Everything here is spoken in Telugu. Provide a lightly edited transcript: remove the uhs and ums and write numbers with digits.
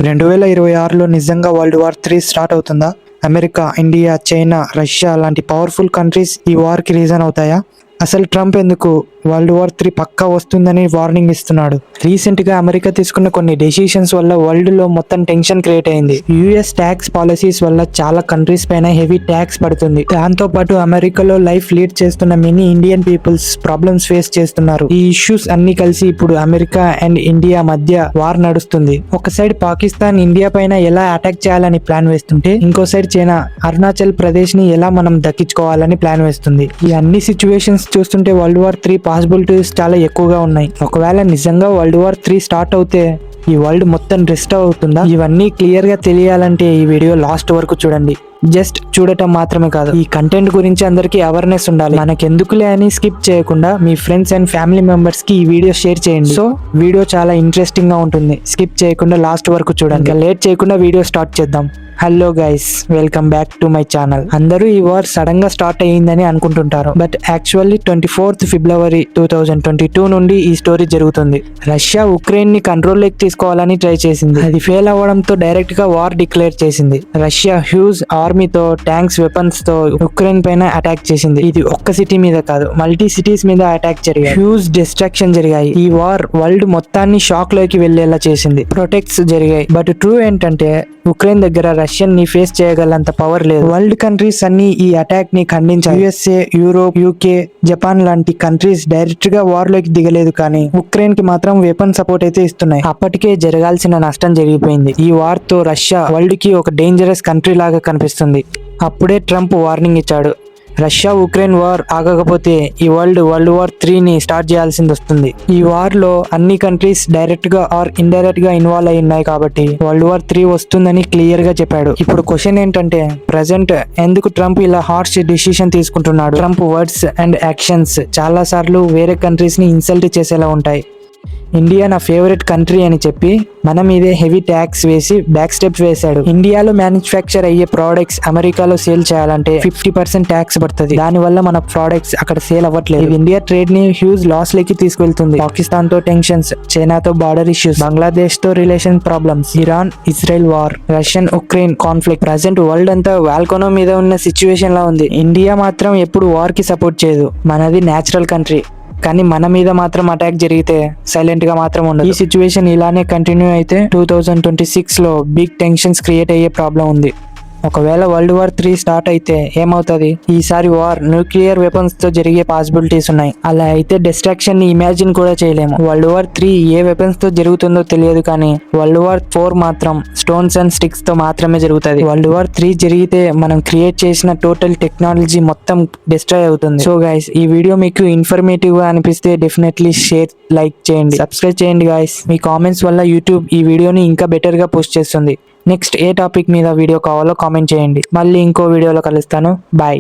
2026లో నిజంగా వరల్డ్ వార్ 3 స్టార్ట్ అవుతుందా? అమెరికా, ఇండియా, చైనా, రష్యా లాంటి పవర్ఫుల్ కంట్రీస్ ఈ వార్కి రీజన్ అవుతాయా? అసలు ట్రంప్ ఎందుకు వరల్డ్ వార్ 3 పక్కా వస్తుందని వార్నింగ్ ఇస్తున్నాడు? రీసెంట్ గా అమెరికా తీసుకున్న కొన్ని డెసిషన్స్ వల్ల వరల్డ్ లో మొత్తం టెన్షన్ క్రియేట్ అయింది. యుఎస్ ట్యాక్స్ పాలసీస్ వల్ల చాలా కంట్రీస్ పైన హెవీ ట్యాక్స్ పడుతుంది. దాంతో పాటు అమెరికాలో లైఫ్ లీడ్ చేస్తున్న many Indian peoples problems face చేస్తున్నారు. ఈ ఇష్యూస్ అన్ని కలిసి ఇప్పుడు అమెరికా అండ్ ఇండియా మధ్య వార్ నడుస్తుంది. ఒక సైడ్ పాకిస్తాన్ ఇండియా పైన ఎలా అటాక్ చేయాలని ప్లాన్ వేస్తుంటే, ఇంకో సైడ్ చైనా అరుణాచల్ ప్రదేశ్ ని ఎలా మనం దక్కించుకోవాలని ప్లాన్ వేస్తుంది. ఈ అన్ని సిచ్యువేషన్స్ చూస్తుంటే వరల్డ్ వార్ 3 పాసిబిలిటీస్ చాలా ఎక్కువగా ఉన్నాయి. ఒకవేళ నిజంగా వరల్డ్ వార్ 3 స్టార్ట్ అవుతే ఈ వరల్డ్ మొత్తం డిస్టర్బ్ అవుతుందా? ఇవన్నీ క్లియర్ గా తెలియాలంటే ఈ వీడియో లాస్ట్ వరకు చూడండి. జస్ట్ చూడటం మాత్రమే కాదు, ఈ కంటెంట్ గురించి అందరికీ అవేర్నెస్ ఉండాలి. మనకెందుకులే అని స్కిప్ చేయకుండా మీ ఫ్రెండ్స్ అండ్ ఫ్యామిలీ మెంబర్స్ కి ఈ వీడియో షేర్ చేయండి. సో వీడియో చాలా ఇంట్రెస్టింగ్ గా ఉంటుంది. స్కిప్ చేయకుండా లాస్ట్ వరకు చూడండి. ఇంకా లేట్ చేయకుండా వీడియో స్టార్ట్ చేద్దాం. Hello guys, welcome back to my channel. అందరూ ఈ వార్ సడన్ గా స్టార్ట్ అయ్యిందని అనుకుంటుంటారు, బట్ యాక్చువల్లీ 24th ఫిబ్రవరి 2022 నుండి ఈ స్టోరీ జరుగుతుంది. రష్యా ఉక్రెయిన్ ని కంట్రోల్ లోకి తీసుకోవాలని ట్రై చేసింది. అది ఫెయిల్ అవ్వడంతో డైరెక్ట్ గా వార్ డిక్లేర్ చేసింది. రష్యా హ్యూజ్ ఆర్మీతో, ట్యాంక్స్, వెపన్స్ తో ఉక్రెయిన్ పైన అటాక్ చేసింది. ఇది ఒక్క సిటీ మీద కాదు, మల్టీ సిటీస్ మీద అటాక్ జరిగాయి. హ్యూజ్ డిస్ట్రక్షన్ జరిగాయి. ఈ వార్ వరల్డ్ మొత్తాన్ని షాక్ లోకి వెళ్లేలా చేసింది. ప్రొటెక్ట్స్ జరిగాయి, బట్ ట్రూ ఏంటంటే ఉక్రెయిన్ దగ్గర రష్యన్ ని ఫేస్ చేయగలంత పవర్ లేదు. వరల్డ్ కంట్రీస్ అన్ని ఈ అటాక్ ని ఖండించాయి. యుఎస్ఏ, యూరోప్, యూకే, జపాన్ లాంటి కంట్రీస్ డైరెక్ట్ గా వార్ లోకి దిగలేదు, కానీ ఉక్రెయిన్ కి మాత్రం వెపన్ సపోర్ట్ అయితే ఇస్తున్నాయి. అప్పటికే జరగాల్సిన నష్టం జరిగిపోయింది. ఈ వార్ తో రష్యా వరల్డ్ కి ఒక డేంజరస్ కంట్రీ లాగా కనిపిస్తుంది. అప్పుడే ట్రంప్ వార్నింగ్ ఇచ్చాడు, రష్యా ఉక్రెయిన్ వార్ ఆగకపోతే ఈ వరల్డ్ వార్ 3 ని స్టార్ట్ చేయాల్సింది వస్తుంది. ఈ వార్ లో అన్ని కంట్రీస్ డైరెక్ట్ గా ఆర్ ఇండైరెక్ట్ గా ఇన్వాల్వ్ అయి ఉన్నాయి కాబట్టి వరల్డ్ వార్ 3 వస్తుందని క్లియర్ గా చెప్పాడు. ఇప్పుడు క్వశ్చన్ ఏంటంటే, ప్రెసెంట్ ఎందుకు ట్రంప్ ఇలా హార్ష్ డిసిషన్ తీసుకుంటున్నాడు? ట్రంప్ వర్డ్స్ అండ్ యాక్షన్స్ చాలా సార్లు వేరే కంట్రీస్ ని ఇన్సల్ట్ చేసేలా ఉంటాయి. ఇండియా నా ఫేవరెట్ కంట్రీ అని చెప్పి మన మీదే హెవీ ట్యాక్స్ వేసి బ్యాక్ స్టెప్స్ వేశాడు. ఇండియాలో మ్యానుఫ్యాక్చర్ అయ్యే ప్రోడక్ట్స్ అమెరికాలో సేల్ చేయాలంటే 50% ట్యాక్స్ పడుతుంది. దాని వల్ల మన ప్రోడక్ట్స్ అక్కడ సేల్ అవ్వట్లేదు. ఇండియా ట్రేడ్ ని హ్యూజ్ లాస్ లకి తీసుకెళ్తుంది. పాకిస్తాన్ తో టెన్షన్స్, చైనాతో బార్డర్ ఇష్యూస్, బంగ్లాదేశ్ తో relation problems, Iran Israel war, Russian Ukraine conflict. Present world అంతా వాల్కోనో మీద ఉన్న సిచ్యువేషన్ లా ఉంది. ఇండియా మాత్రం ఎప్పుడు వార్ కి సపోర్ట్ చేయదు. మనది నేచురల్ కంట్రీ, కానీ మన మీద మాత్రం అటాక్ జరిగితే సైలెంట్ గా మాత్రం ఉండదు. ఈ సిచ్యువేషన్ ఇలానే కంటిన్యూ అయితే 2026 లో బిగ్ టెన్షన్స్ క్రియేట్ అయ్యే ప్రాబ్లం ఉంది. ఒకవేళ వరల్డ్ వార్ 3 స్టార్ట్ అయితే ఏమవుతుంది? ఈసారి వార్ న్యూక్లియర్ వెపన్స్ తో జరిగే పాసిబిలిటీస్ ఉన్నాయి. అలా అయితే డిస్ట్రాక్షన్ ని ఇమాజిన్ కూడా చేయలేము. వరల్డ్ వార్ 3 ఏ వెపన్స్ తో జరుగుతుందో తెలియదు, కానీ వరల్డ్ వార్ 4 మాత్రం స్టోన్స్ అండ్ స్టిక్స్ తో మాత్రమే జరుగుతుంది. వరల్డ్ వార్ 3 జరిగితే మనం క్రియేట్ చేసిన టోటల్ టెక్నాలజీ మొత్తం డిస్ట్రాయ్ అవుతుంది. సో గైస్, ఈ వీడియో మీకు ఇన్ఫర్మేటివ్ గా అనిపిస్తే డెఫినెట్లీ షేర్, లైక్ చేయండి, సబ్స్క్రైబ్ చేయండి గైస్. మీ కామెంట్స్ వల్ల యూట్యూబ్ ఈ వీడియోని ఇంకా బెటర్ గా పోస్ట్ చేస్తుంది. నెక్స్ట్ ఏ టాపిక్ మీద వీడియో కావాలో కామెంట్ చేయండి. మళ్ళీ ఇంకో వీడియోలో కలుస్తాను. బాయ్.